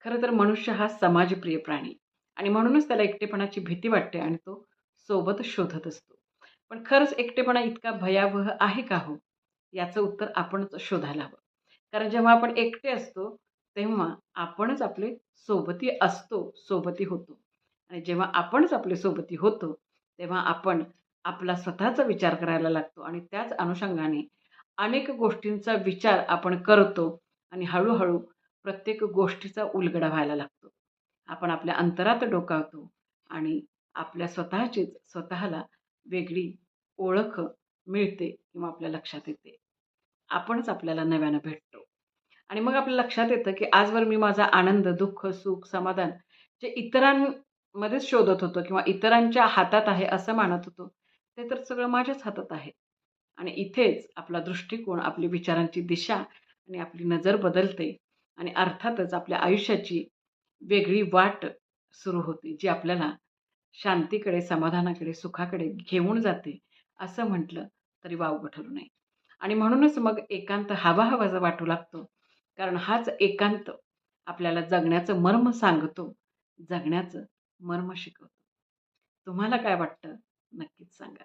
खरं तर मनुष्य हा समाजप्रिय प्राणी आणि म्हणूनच त्याला एकटेपणाची भीती वाटते आणि तो सोबत शोधत असतो. पण खरंच एकटेपणा इतका भयावह आहे का हो? याचं उत्तर आपणच शोधायला हवं. कारण जेव्हा आपण एकटे असतो, तेव्हा आपणच आपले सोबती असतो, सोबती होतो. आणि जेव्हा आपणच आपले सोबती होतो, तेव्हा आपण आपला स्वतःचा विचार करायला लागतो आणि त्याच अनुषंगाने अनेक गोष्टींचा विचार आपण करतो आणि हळू प्रत्येक गोष्टीचा उलगडा व्हायला लागतो. आपण आपल्या अंतरात डोकावतो आणि आपल्या स्वतःचीच स्वतःला वेगळी ओळख मिळते किंवा आपल्या लक्षात येते. आपणच आपल्याला नव्यानं भेटतो आणि मग आपल्या लक्षात येतं, की आजवर मी माझा आनंद, दुःख, सुख, समाधान जे इतरांमध्येच शोधत होतो किंवा इतरांच्या हातात आहे असं मानत होतो, ते तर सगळं माझ्याच हातात आहे. आणि इथेच आपला दृष्टिकोन, आपली विचारांची दिशा आणि आपली नजर बदलते आणि अर्थातच आपल्या आयुष्याची वेगळी वाट सुरू होते, जी आपल्याला शांतीकडे, समाधानाकडे, सुखाकडे घेऊन जाते, असं म्हटलं तरी वावगं ठरू नये. आणि म्हणूनच मग एकांत हवा-हवासा वाटू लागतो. कारण हाच एकांत आपल्याला जगण्याचं मर्म सांगतो, जगण्याचं मर्म शिकवतो. तुम्हाला काय वाटतं? नक्कीच सांगा.